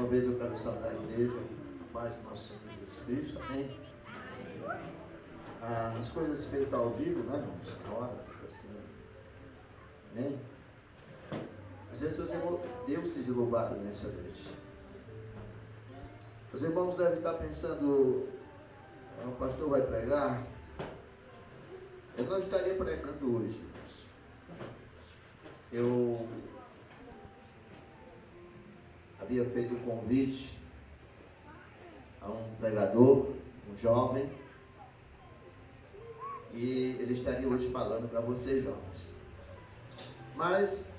uma vez eu quero saudar a igreja, a paz do nosso Senhor Jesus Cristo, amém? As coisas feitas ao vivo, né, irmãos? Na hora, fica assim, amém? Às vezes Deus seja louvado nessa noite. Os irmãos devem estar pensando, o pastor vai pregar. Eu não estaria pregando hoje, irmãos. Eu havia feito um convite a um pregador, um jovem, e ele estaria hoje falando para vocês, jovens. Mas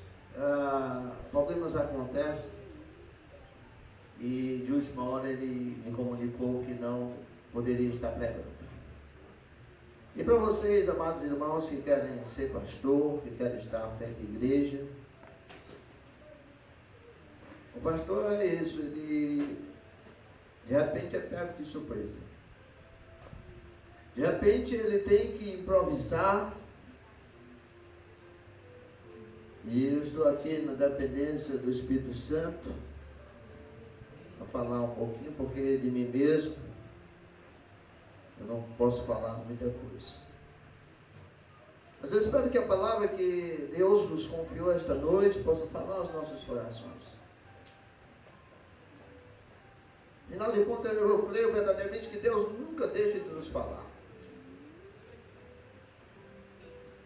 problemas acontecem e de última hora ele me comunicou que não poderia estar pregando. E para vocês, amados irmãos, que querem ser pastor, que querem estar à frente da igreja, o pastor é isso, ele de repente é pego de surpresa. De repente ele tem que improvisar. E eu estou aqui na dependência do Espírito Santo para falar um pouquinho, porque de mim mesmo eu não posso falar muita coisa. Mas eu espero que a palavra que Deus nos confiou esta noite possa falar aos nossos corações. Afinal de contas, eu creio verdadeiramente que Deus nunca deixa de nos falar.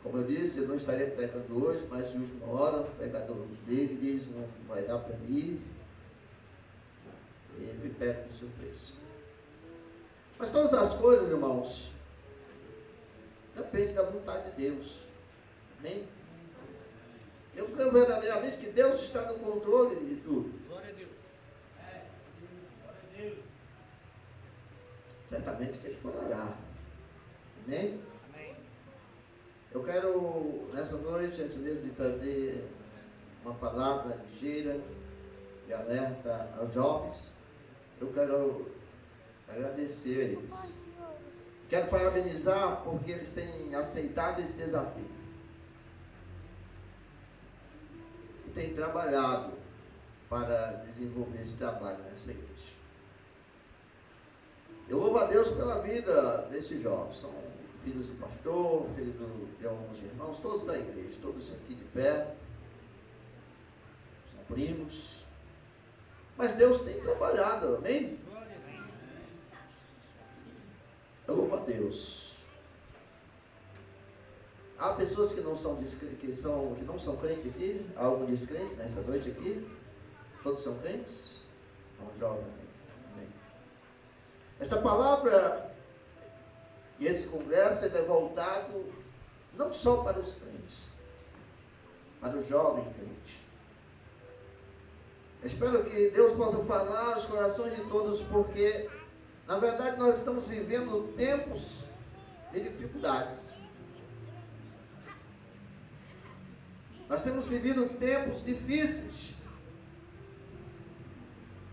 Como eu disse, eu não estaria pregando hoje, mas de última hora, o pregador dele diz, não vai dar para mim. E ele foi perto de surpresa. Mas todas as coisas, irmãos, dependem da vontade de Deus. Amém? Eu creio verdadeiramente que Deus está no controle de tudo. Glória a Deus. Glória a Deus. Certamente que Ele falará. Amém? Amém. Eu quero, nessa noite, antes mesmo de trazer uma palavra ligeira de alerta aos jovens, eu quero agradecer a eles. Quero parabenizar porque eles têm aceitado esse desafio. E têm trabalhado para desenvolver esse trabalho nessa igreja. Eu louvo a Deus pela vida desses jovens. São filhos do pastor, filhos de alguns irmãos, todos da igreja, todos aqui de pé. São primos. Mas Deus tem trabalhado, amém? Eu louvo a Deus. Há pessoas que não são crentes aqui? Há algum descrente nessa noite aqui? Todos são crentes? Não, jovem, amém. Esta palavra e esse congresso é voltado não só para os crentes, para o jovem crente. Eu espero que Deus possa falar aos corações de todos, porque na verdade nós estamos vivendo tempos de dificuldades. Nós temos vivido tempos difíceis.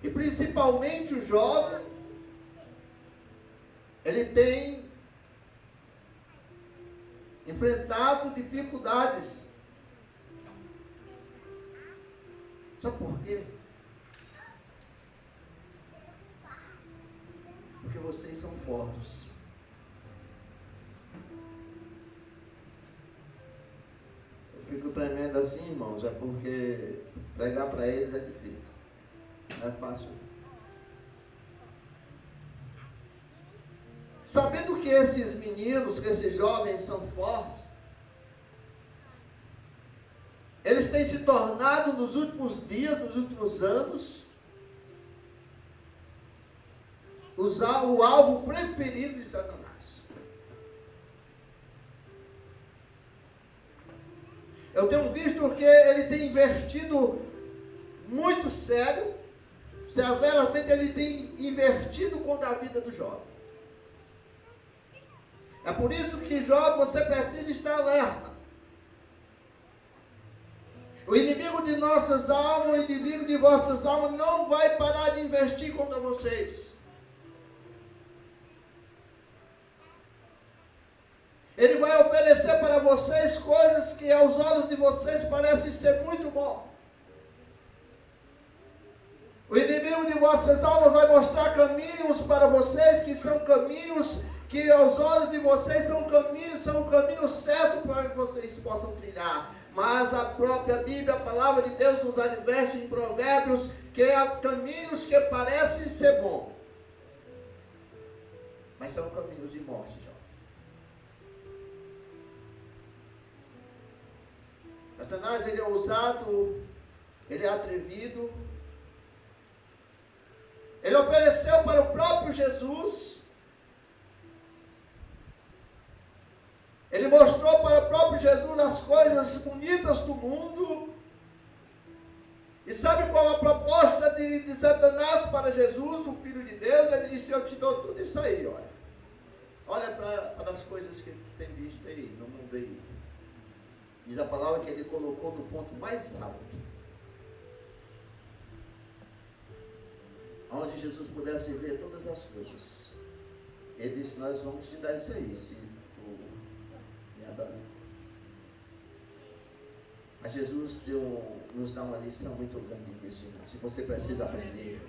E principalmente o jovem, ele tem enfrentado dificuldades. Sabe por quê? Porque vocês são fortes. Eu fico tremendo assim, irmãos, é porque pregar para eles é difícil. Não é fácil. Sabendo que esses meninos, que esses jovens são fortes, eles têm se tornado nos últimos dias, nos últimos anos, o alvo preferido de Satanás. Eu tenho visto que ele tem investido muito sério, severamente ele tem invertido contra a vida do jovem. É por isso que, jovem, você precisa estar alerta. O inimigo de nossas almas, o inimigo de vossas almas não vai parar de investir contra vocês. Ele vai oferecer para vocês coisas que aos olhos de vocês parecem ser muito bom. O inimigo inimigo de vossas almas vai mostrar caminhos para vocês, que são caminhos que aos olhos de vocês são um caminho certo para que vocês possam trilhar. Mas a própria Bíblia, a palavra de Deus nos adverte em Provérbios que há caminhos que parecem ser bons, mas são caminhos de morte, Satanás, ele é ousado, ele é atrevido. Ele ofereceu para o próprio Jesus. Ele mostrou para o próprio Jesus as coisas bonitas do mundo. E sabe qual a proposta de Satanás para Jesus, o Filho de Deus? Ele disse: eu te dou tudo isso aí, olha. Olha para as coisas que tu tem visto aí, no mundo aí. Diz a palavra que ele colocou no ponto mais alto, onde Jesus pudesse ver todas as coisas. Ele disse: nós vamos te dar isso aí, se tu me adorar. Mas Jesus nos dá uma lição muito grande disso, irmão. Se você precisa aprender.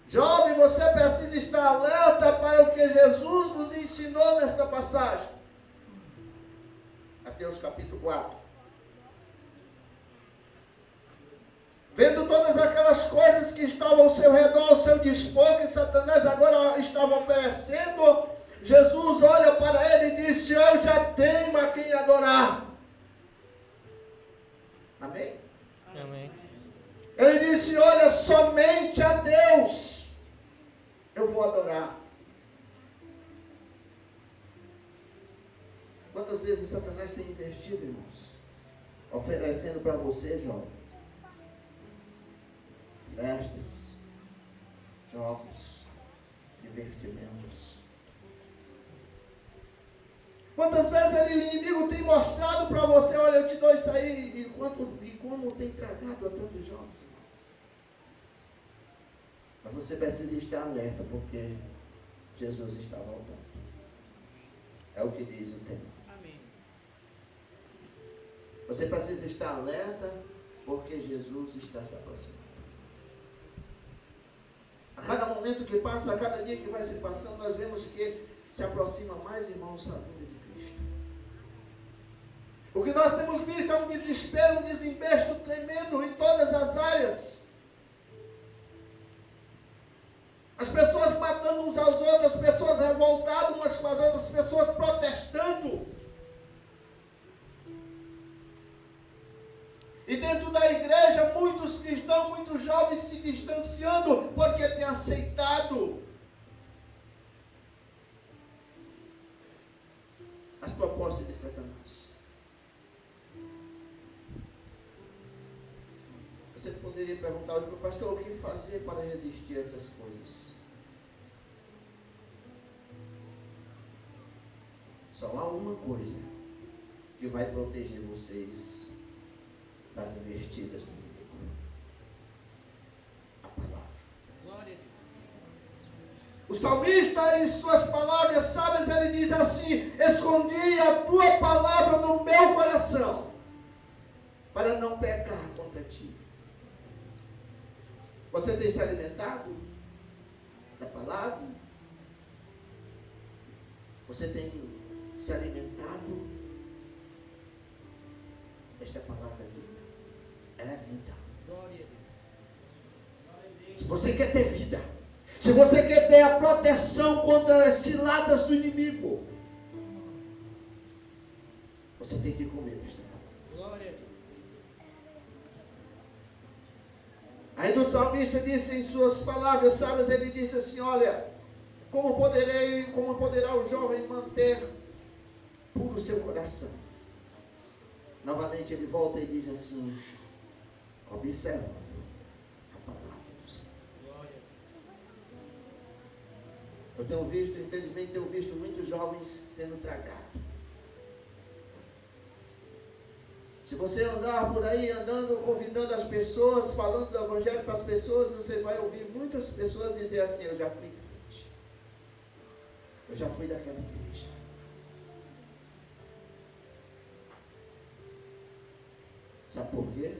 Jovem, você precisa estar alerta para o que Jesus nos ensinou nesta passagem. Mateus capítulo 4. Vendo todas aquelas coisas que estavam ao seu redor, ao seu dispor, que Satanás agora estava oferecendo, Jesus olha para ele e disse: eu já tenho a quem adorar. Amém? Amém. Ele disse: olha, somente a Deus eu vou adorar. Quantas vezes Satanás tem investido, irmãos? Oferecendo para você, jovem, festas, jogos, divertimentos. Quantas vezes o inimigo tem mostrado para você: olha, eu te dou isso aí, e como tem tragado a tantos jovens. Mas você precisa estar alerta, porque Jesus está voltando. É o que diz o tema. Você precisa estar alerta, porque Jesus está se aproximando. A cada momento que passa, a cada dia que vai se passando, nós vemos que ele se aproxima mais, irmãos, da vinda de Cristo. O que nós temos visto é um desespero, um desempesto tremendo em todas as áreas. As pessoas matando uns aos outros, as pessoas revoltadas umas com as outras, as pessoas protestando. E dentro da igreja, muitos cristãos, muitos jovens se distanciando, porque têm aceitado as propostas de Satanás. Você poderia perguntar hoje para o pastor: o que fazer para resistir a essas coisas? Só há uma coisa que vai proteger vocês das investidas do inimigo: a palavra. Glória a Deus. O salmista, em suas palavras sábias, ele diz assim: escondi a tua palavra no meu coração, para não pecar contra ti. Você tem se alimentado da palavra? Você tem se alimentado desta palavra aqui? Ela é vida. Glória a Deus. Se você quer ter vida, se você quer ter a proteção contra as ciladas do inimigo, você tem que comer desta palavra. Glória a Deus. Ainda o salmista disse em suas palavras sábias, ele disse assim: olha, como poderá o jovem manter puro o seu coração? Novamente ele volta e diz assim: observa a palavra do Senhor. Glória. Eu tenho visto, infelizmente, muitos jovens sendo tragados. Se você andar por aí, andando, convidando as pessoas, falando do evangelho para as pessoas, você vai ouvir muitas pessoas dizer assim: eu já fui crente, eu já fui daquela igreja. Sabe por quê?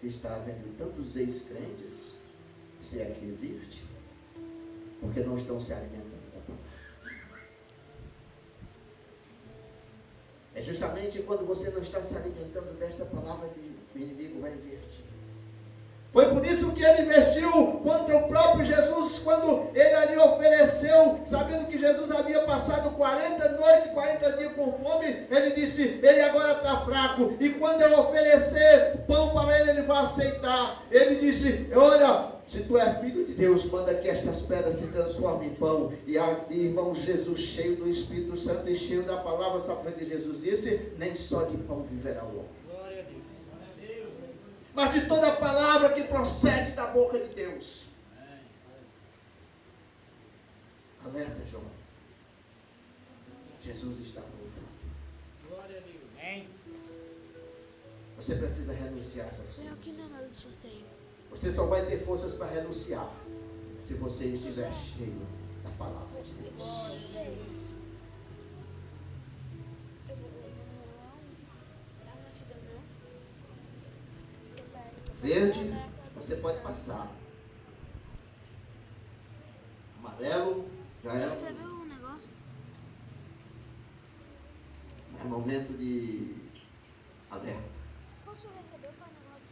Está havendo tantos ex-crentes se é que existe, porque não estão se alimentando da palavra. É justamente quando você não está se alimentando desta palavra que o inimigo vai investir. Foi por isso que ele investiu contra o próprio Jesus, quando ele ali ofereceu, sabendo que Jesus havia passado 40 noites, 40 dias com fome, ele disse, ele agora está fraco, e quando eu oferecer pão para ele, ele vai aceitar. Ele disse, olha, se tu é filho de Deus, manda que estas pedras se transformem em pão. E irmão, Jesus cheio do Espírito Santo e cheio da palavra, sabe o que Jesus disse? Nem só de pão viverá o homem, mas de toda a palavra que procede da boca de Deus. Alerta, jovem. Jesus está voltando. Glória a Deus. Amém. Você precisa renunciar a essas coisas. Você só vai ter forças para renunciar se você estiver cheio da palavra de Deus. Verde, você pode passar. Amarelo, já é. Você viu um negócio? É momento de alerta. Posso receber o negócio?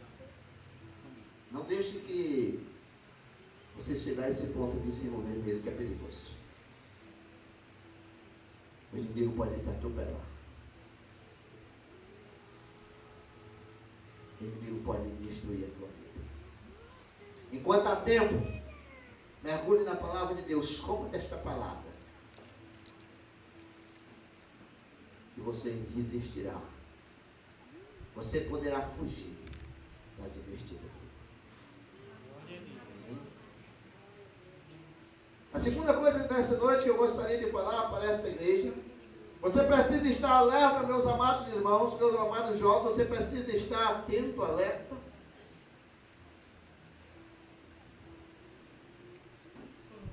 Não deixe que você chegar a esse ponto de se envolver nele, que é perigoso. O inimigo pode te atropelar. O inimigo pode destruir a tua vida. Enquanto há tempo, mergulhe na palavra de Deus, coma desta palavra, e você resistirá. Você poderá fugir das investidas. A segunda coisa nessa noite que eu gostaria de falar para esta igreja, você precisa estar alerta, meus amados irmãos, meus amados jovens, você precisa estar atento, alerta.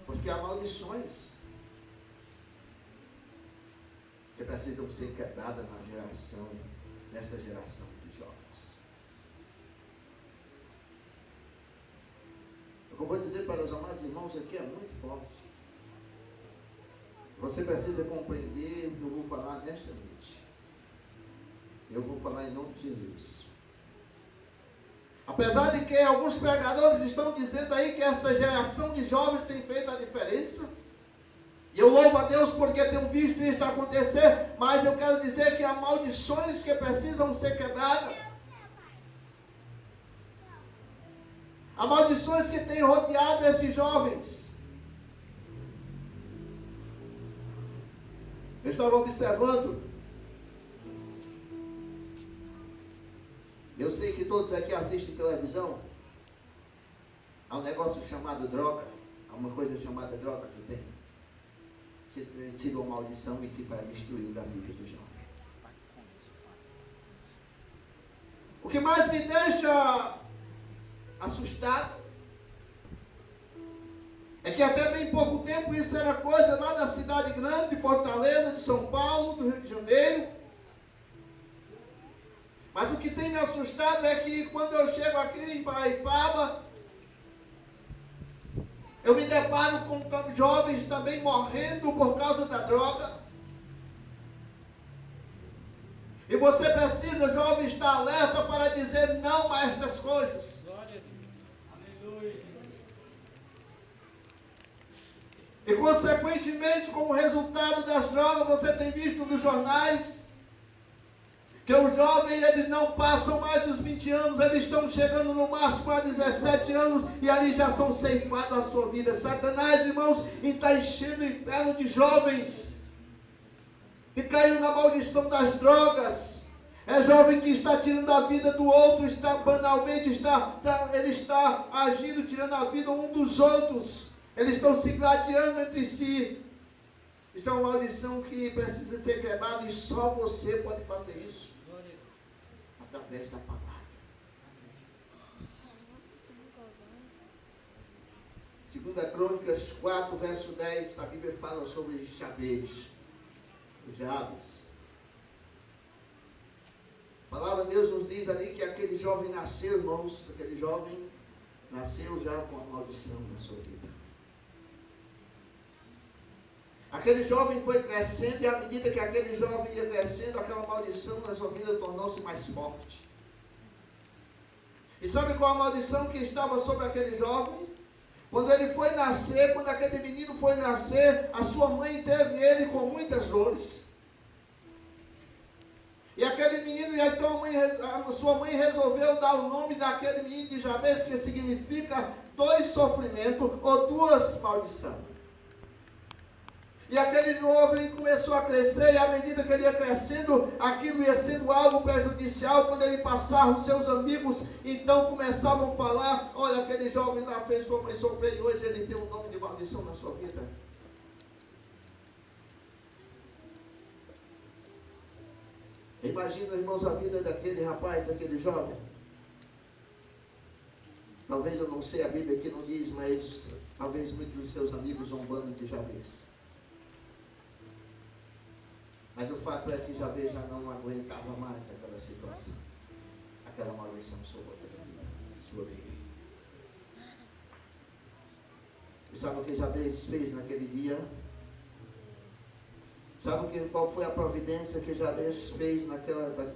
Porque há maldições que precisam ser quebradas nessa geração de jovens. O que eu vou dizer para os amados irmãos aqui é muito forte. Você precisa compreender o que eu vou falar nesta noite. Eu vou falar em nome de Jesus. Apesar de que alguns pregadores estão dizendo aí que esta geração de jovens tem feito a diferença, e eu louvo a Deus porque tenho visto isso acontecer, mas eu quero dizer que há maldições que precisam ser quebradas. Há maldições que têm rodeado esses jovens. Eu estava observando. Eu sei que todos aqui assistem televisão. Há um negócio chamado droga. Há uma coisa chamada droga que tem sido uma maldição e que vai destruir a vida do jovem. O que mais me deixa assustado é que até bem pouco tempo isso era coisa lá da cidade grande, de Fortaleza, de São Paulo, do Rio de Janeiro. Mas o que tem me assustado é que quando eu chego aqui em Paraipaba, eu me deparo com jovens também morrendo por causa da droga. E você precisa, jovem, estar alerta para dizer não a estas coisas. Glória a Deus. Aleluia. E consequentemente, como resultado das drogas, você tem visto nos jornais que os jovens, eles não passam mais dos 20 anos, eles estão chegando no máximo a 17 anos e ali já são ceifados a sua vida. Satanás, irmãos, está enchendo o inferno de jovens que caiu na maldição das drogas. É jovem que está tirando a vida do outro, está banalmente, ele está agindo, tirando a vida um dos outros. Eles estão se gladiando entre si. Isso é uma maldição que precisa ser quebrada e só você pode fazer isso. Através da palavra. 2 Crônicas 4, verso 10, a Bíblia fala sobre Jabes. A palavra de Deus nos diz ali que aquele jovem nasceu, irmãos, aquele jovem nasceu já com a maldição na sua vida. Aquele jovem foi crescendo, e à medida que aquele jovem ia crescendo, aquela maldição na sua vida tornou-se mais forte. E sabe qual a maldição que estava sobre aquele jovem? Quando ele foi nascer, quando aquele menino foi nascer, a sua mãe teve ele com muitas dores. E aquele menino, e então a sua mãe resolveu dar o nome daquele menino de Jabez, que significa 2 sofrimentos ou 2 maldições. E aquele jovem começou a crescer, e à medida que ele ia crescendo, aquilo ia sendo algo prejudicial. Quando ele passava, os seus amigos então começavam a falar: olha, aquele jovem lá fez sua mãe sofrer, e hoje ele tem um nome de maldição na sua vida. Imagina, irmãos, a vida daquele rapaz, daquele jovem. Talvez eu não sei, a Bíblia aqui não diz, mas talvez muitos dos seus amigos zombando de Jabez. Mas o fato é que Jabez já não aguentava mais aquela situação, aquela maldição sobre a sua vida. E sabe o que Jabez fez naquele dia? Sabe qual foi a providência que Jabez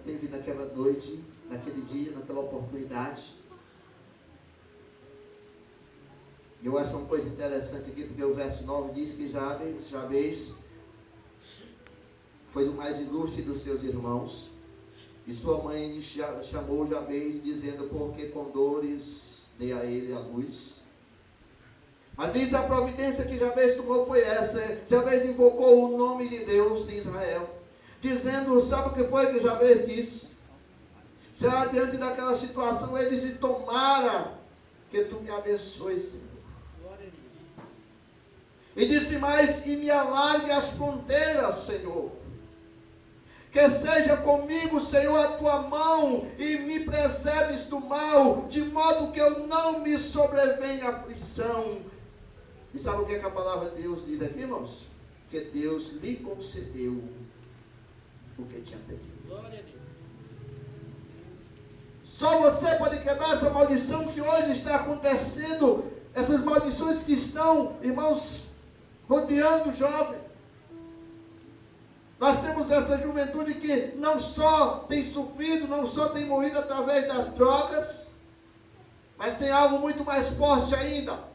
teve naquela noite, naquele dia, naquela oportunidade? E eu acho uma coisa interessante aqui, porque o verso 9 diz que Jabez foi o mais ilustre dos seus irmãos, e sua mãe chamou Jabez, dizendo: porque com dores dei a ele a luz. Mas diz a providência que Jabez tomou foi essa: Jabez invocou o nome de Deus de Israel, dizendo, sabe o que foi que Jabez disse? Já diante daquela situação, ele disse: tomara que tu me abençoes, Senhor. E disse mais: e me alargue as fronteiras, Senhor. Que seja comigo, Senhor, a tua mão, e me preserves do mal, de modo que eu não me sobrevenha aflição. E sabe o que a palavra de Deus diz aqui, irmãos? Que Deus lhe concedeu o que tinha pedido. Glória a Deus. Só você pode quebrar essa maldição que hoje está acontecendo, essas maldições que estão, irmãos, rodeando o jovem. Nós temos essa juventude que não só tem sofrido, não só tem morrido através das drogas, mas tem algo muito mais forte ainda.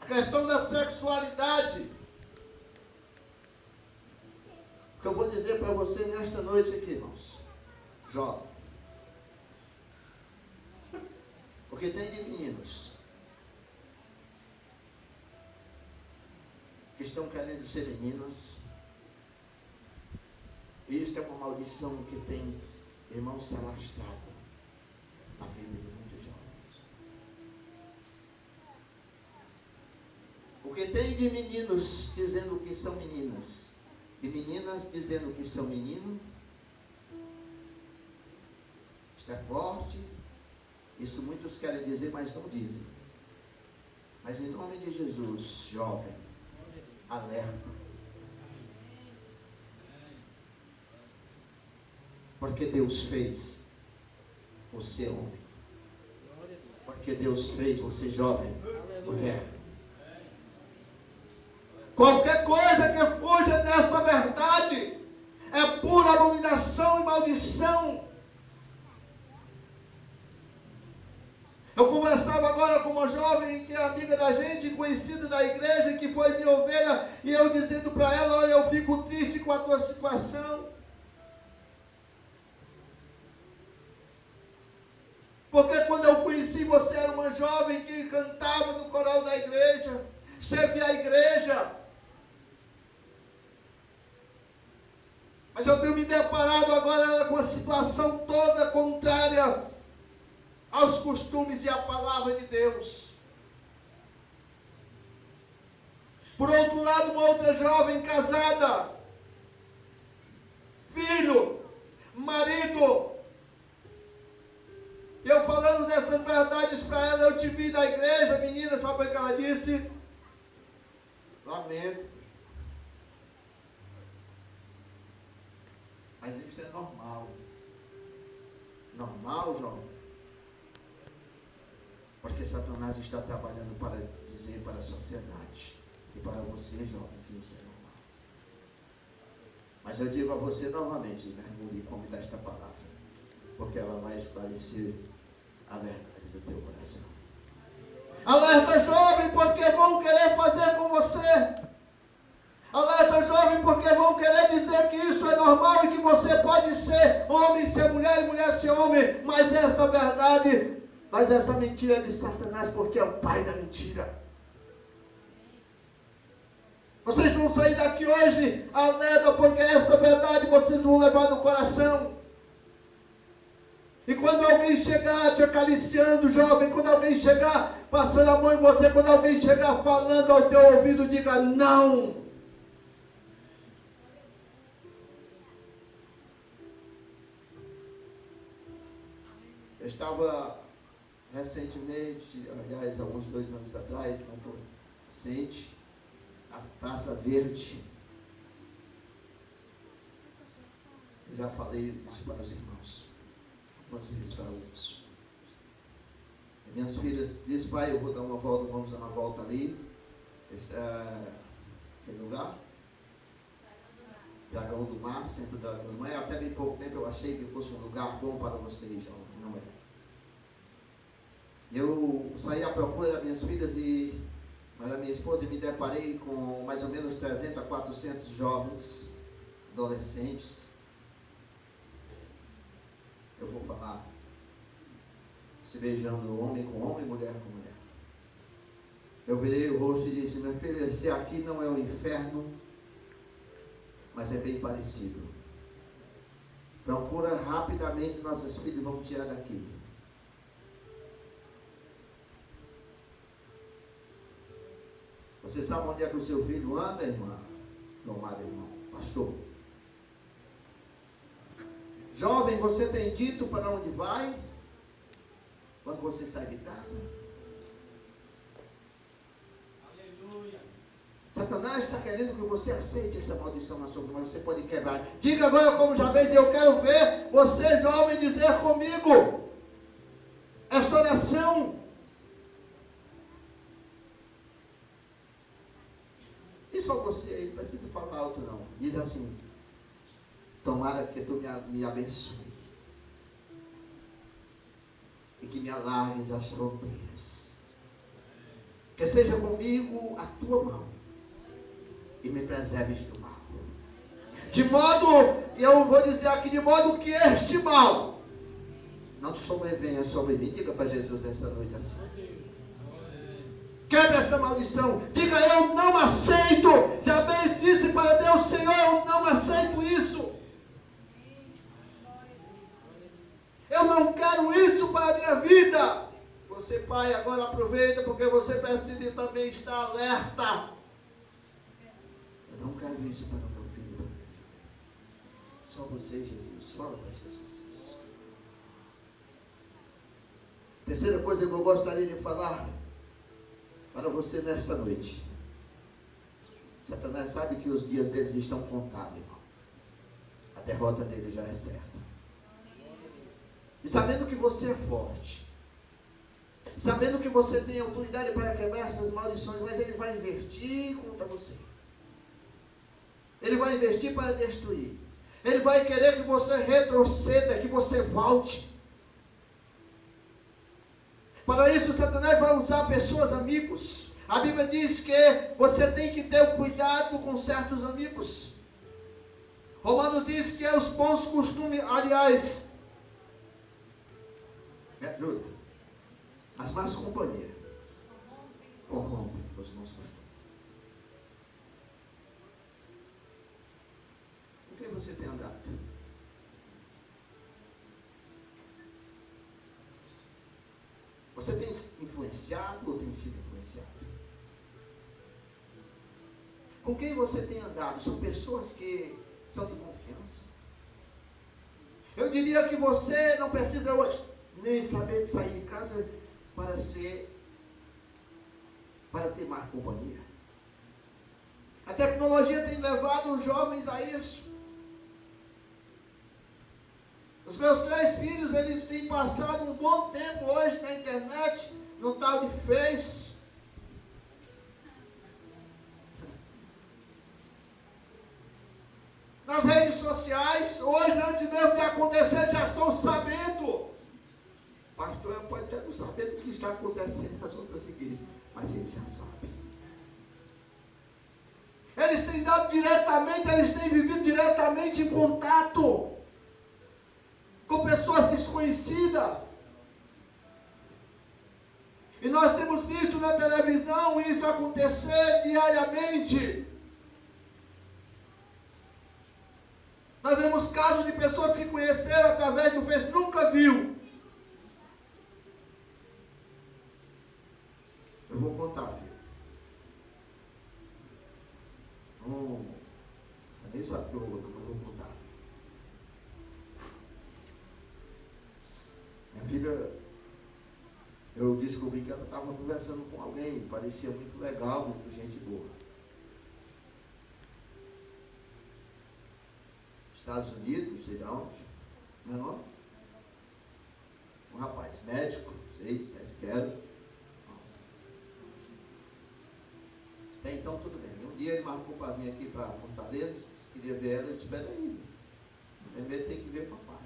A questão da sexualidade. O que eu vou dizer para você nesta noite aqui, irmãos, jovem. Porque tem de meninos que estão querendo ser meninas. E isto é uma maldição que tem, irmãos, se alastrado na vida de muitos jovens. O que tem de meninos dizendo que são meninas, e meninas dizendo que são meninos, isto é forte. Isso muitos querem dizer, mas não dizem. Mas em nome de Jesus, jovem, alerta. Porque Deus fez você homem. Porque Deus fez você jovem, mulher. Qualquer coisa que fuja dessa verdade é pura abominação e maldição. Eu conversava agora com uma jovem que é amiga da gente, conhecida da igreja, que foi minha ovelha, e eu dizendo para ela: olha, eu fico triste com a tua situação. Porque quando eu conheci você, era uma jovem que cantava no coral da igreja, servia a igreja. Mas eu tenho me deparado agora com a situação toda contrária aos costumes e à palavra de Deus. Por outro lado, uma outra jovem casada, filho, marido. Eu falando dessas verdades para ela, eu te vi na igreja, menina, sabe o que ela disse? Lamento. Mas isso é normal. normal, João? Porque Satanás está trabalhando para dizer para a sociedade e para você, jovem, que isso é normal. Mas eu digo a você novamente, mergulhe como dá esta palavra, porque ela vai esclarecer a verdade do teu coração. Alerta, jovem, porque vão querer fazer com você. Alerta, jovem, porque vão querer dizer que isso é normal e que você pode ser homem, ser mulher e mulher ser homem. Mas essa mentira é de Satanás, porque é o pai da mentira. Vocês vão sair daqui hoje, alerta, porque esta verdade vocês vão levar no coração. E quando alguém chegar te acariciando, jovem, quando alguém chegar passando a mão em você, quando alguém chegar falando ao teu ouvido, diga não. Eu estava recentemente, aliás, há uns 2 anos atrás, não estou recente, na Praça Verde. Eu já falei isso para os irmãos, algumas vezes para alguns. E minhas filhas dizem, pai, eu vou dar uma volta, vamos dar uma volta ali. Que lugar? Dragão do Mar, sempre Dragão do Mar. Até bem pouco tempo eu achei que fosse um lugar bom para vocês, não é. Eu saí à procura das minhas filhas mas a minha esposa, me deparei com mais ou menos 300 a 400 jovens, adolescentes. Eu vou falar, se beijando homem com homem, mulher com mulher. Eu virei o rosto e disse, minha filha, se aqui não é o inferno, mas é bem parecido. Procura rapidamente nossos filhos, vamos tirar daqui. Você sabe onde é que o seu filho anda, irmã? Tomado, irmão. Pastor. Jovem, você tem dito para onde vai? Quando você sai de casa? Aleluia. Satanás está querendo que você aceite essa maldição na sua vida, mas você pode quebrar. Diga agora como Jabez, eu quero ver você, jovem, dizer comigo esta oração. E só você aí, não precisa falar alto não. Diz assim, tomara que tu me abençoe e que me alargues as fronteiras. Que seja comigo a tua mão e me preserves do mal. De modo, eu vou dizer aqui, de modo que este mal não sobrevenha sobre mim. Diga para Jesus essa noite assim. Quebra esta maldição. Diga, eu não aceito. Jabez disse para Deus, Senhor, eu não aceito isso. Eu não quero isso para a minha vida. Você, pai, agora aproveita, porque você precisa também estar alerta. Eu não quero isso para o meu filho, para a minha vida. Só você, Jesus. Fala para Jesus isso. Terceira coisa que eu gostaria de falar para você nesta noite. Satanás sabe que os dias deles estão contados, irmão. A derrota dele já é certa. E sabendo que você é forte, sabendo que você tem autoridade para quebrar essas maldições, mas ele vai investir contra você. Ele vai investir para destruir. Ele vai querer que você retroceda, que você volte. Para isso, Satanás vai usar pessoas, amigos. A Bíblia diz que você tem que ter cuidado com certos amigos. Romanos diz que é os bons costumes, aliás, me ajuda, as más companhias corrompem os bons costumes. Com quem você tem andado? Você tem influenciado ou tem sido influenciado? Com quem você tem andado? São pessoas que são de confiança. Eu diria que você não precisa hoje nem saber de sair de casa para ter mais companhia. A tecnologia tem levado os jovens a isso. Os meus 3 filhos, eles têm passado um bom tempo hoje na internet, no tal de Face. Nas redes sociais, hoje, antes mesmo de acontecer, já estão sabendo. Pastor, pode até não saber o que está acontecendo nas outras igrejas, mas ele já sabe. Eles têm dado diretamente, eles têm vivido diretamente em contato com pessoas desconhecidas. E nós temos visto na televisão isso acontecer diariamente. Nós vemos casos de pessoas que conheceram através do Facebook, nunca viu. Eu vou contar, filho. Eu nem sabe que eu vou contar. Minha filha, eu descobri que ela estava conversando com alguém, parecia muito legal, muito gente boa. Estados Unidos, não sei de onde, não é nome? Um rapaz, médico, sei, mas quero. Até então tudo bem. Um dia ele marcou para vir aqui para Fortaleza, se queria ver ela, eu disse, espera aí. Primeiro tem que ver papai.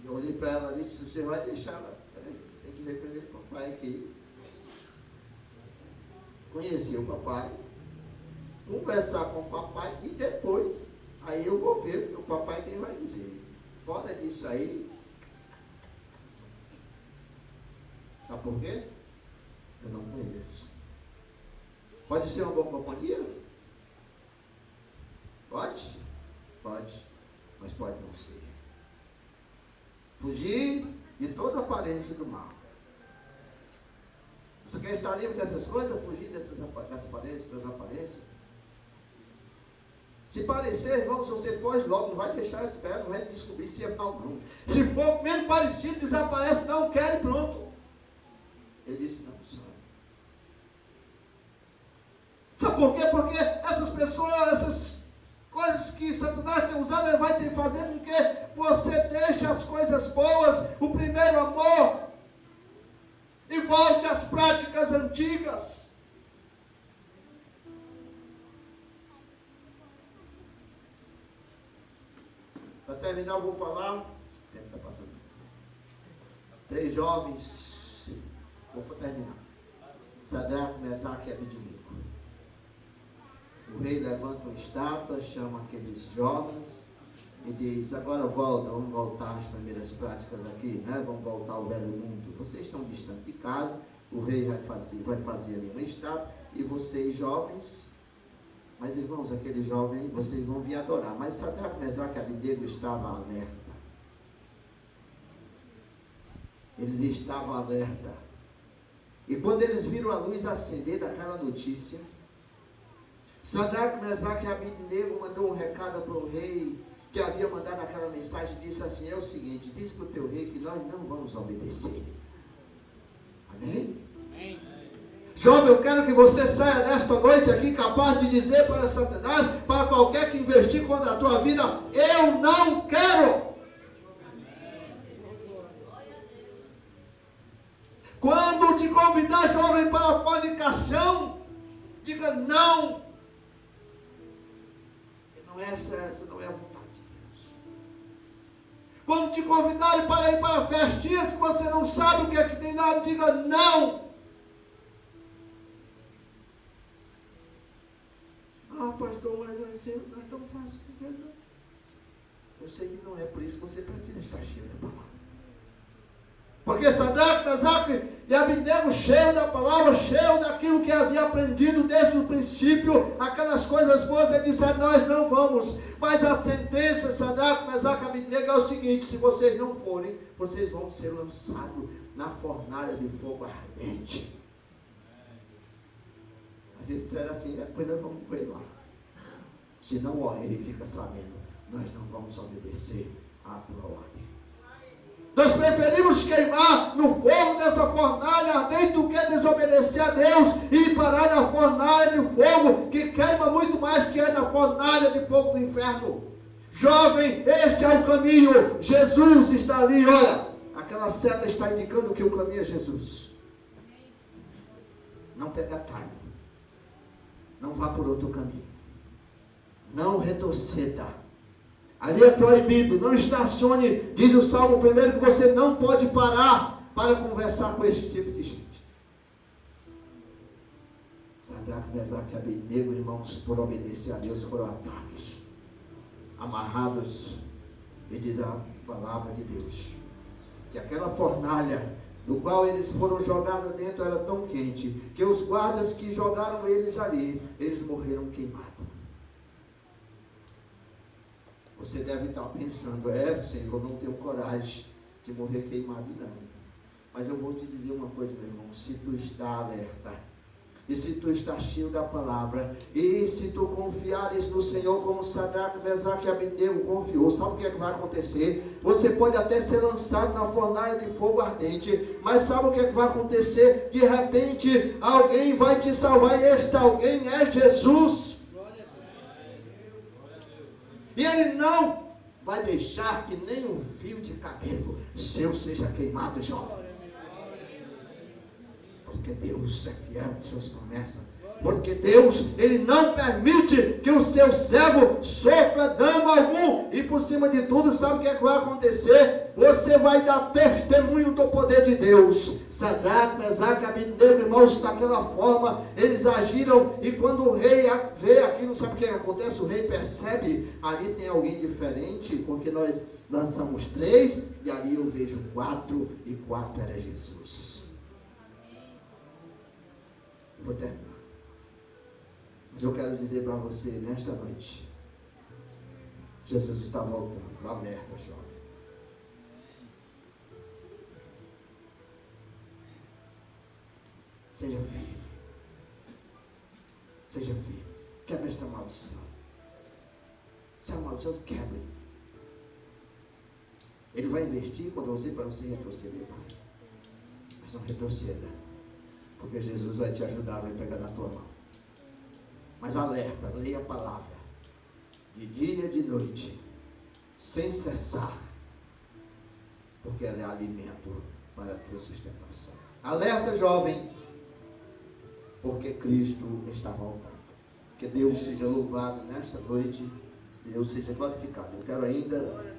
Eu olhei para ela ali e disse, você vai deixar ela, peraí, tem que ver primeiro papai aqui. Conhecer o papai, conversar com o papai e depois, aí eu vou ver o que o papai quem vai dizer. Fora disso aí, sabe por quê? Eu não conheço. Pode ser uma boa companhia? Pode? Pode, mas pode não ser. Fugir de toda aparência do mal. Você quer estar livre dessas coisas? Fugir dessas aparências, das aparências? Se parecer, irmão, se você foge logo, não vai deixar esperar, não vai descobrir se é mal, não. Se for menos parecido, desaparece, não quer e pronto. Ele disse, não, senhor. Sabe por quê? Porque essas pessoas, essas coisas que Satanás tem usado, ele vai ter que fazer com que você deixe as coisas boas, o primeiro amor, e volte às práticas antigas. Para terminar, eu vou falar. O tempo está passando. 3 jovens. Vou terminar. Sadraque, Mesaque e Abednego. O rei levanta uma estátua, chama aqueles jovens e diz, agora volta, vamos voltar às primeiras práticas aqui, né? Vamos voltar ao velho mundo. Vocês estão distantes de casa, o rei vai fazer ali uma estátua, e vocês jovens, mas irmãos, aqueles jovens, vocês vão vir adorar. Mas Sadraque, Mesaque e Abednego estavam alerta. Eles estavam alerta. E quando eles viram a luz acender daquela notícia, Sadraque, Mesaque e Abednego mandou um recado para o rei, que havia mandado aquela mensagem, disse assim, é o seguinte, diz para o teu rei que nós não vamos obedecer. Amém? Amém. Jovem, eu quero que você saia nesta noite aqui capaz de dizer para Satanás, para qualquer que investir contra a tua vida, eu não quero. Quando te convidar, jovem, para a fornicação, diga não. Essa não é a vontade de Deus. Quando te convidarem para ir para festinhas que você não sabe o que é que tem lá, diga não. Ah, pastor, mas não é tão fácil dizer não. Eu sei que não é, por isso que você precisa estar cheio da palavra. Porque Sadraque, Mesaque e Abednego, cheio da palavra, cheio daquilo que havia aprendido desde o princípio, aquelas coisas boas, ele disse, nós não vamos. Mas a sentença, Sadraque, Mesaque e Abednego, é o seguinte, se vocês não forem, vocês vão ser lançados na fornalha de fogo ardente. Mas eles disseram assim, depois nós vamos ver lá. Se não, ele fica sabendo, nós não vamos obedecer à tua ordem. Nós preferimos queimar no fogo dessa fornalha ardente do que desobedecer a Deus e parar na fornalha de fogo que queima muito mais que é na fornalha de fogo do inferno. Jovem, este é o caminho. Jesus está ali, olha. Aquela seta está indicando que o caminho é Jesus. Não pega atalho. Não vá por outro caminho. Não retroceda. Ali é proibido, não estacione. Diz o Salmo 1 que você não pode parar para conversar com esse tipo de gente. Sadraque, Mesaque e Abednego, irmãos, por obedecer a Deus, foram atados, amarrados. E diz a palavra de Deus que aquela fornalha do qual eles foram jogados dentro era tão quente que os guardas que jogaram eles ali, eles morreram queimados. Você deve estar pensando, Senhor, eu não tenho coragem de morrer queimado, não. Mas eu vou te dizer uma coisa, meu irmão, se tu está alerta, e se tu está cheio da palavra, e se tu confiares no Senhor como Sadraque, Mesaque e Abednego confiou, sabe o que é que vai acontecer? Você pode até ser lançado na fornalha de fogo ardente, mas sabe o que é que vai acontecer? De repente, alguém vai te salvar, e este alguém é Jesus. E Ele não vai deixar que nem um fio de cabelo seu seja queimado, jovem. Porque Deus é fiel em suas promessas. Porque Deus, Ele não permite que o seu servo sofra dano algum. E por cima de tudo, sabe o que é que vai acontecer? Você vai dar testemunho do poder de Deus. Sadraque, Mesaque e Abednego, irmãos, daquela forma, eles agiram. E quando o rei vê aquilo, sabe o que acontece? O rei percebe, ali tem alguém diferente, porque nós lançamos 3, e ali eu vejo 4, e 4 era Jesus. Vou terminar. Mas eu quero dizer para você, nesta noite, Jesus está voltando. Alerta, jovem. Seja firme. Seja firme. Quebra esta maldição. Se a maldição quebre. Ele vai investir quando você, para você retroceder, pai. Mas não retroceda. Porque Jesus vai te ajudar, vai pegar na tua mão. Mas alerta, leia a palavra. De dia e de noite. Sem cessar. Porque ela é alimento para a tua sustentação. Alerta, jovem. Porque Cristo está voltando. Que Deus seja louvado nesta noite. Deus seja glorificado. Eu quero ainda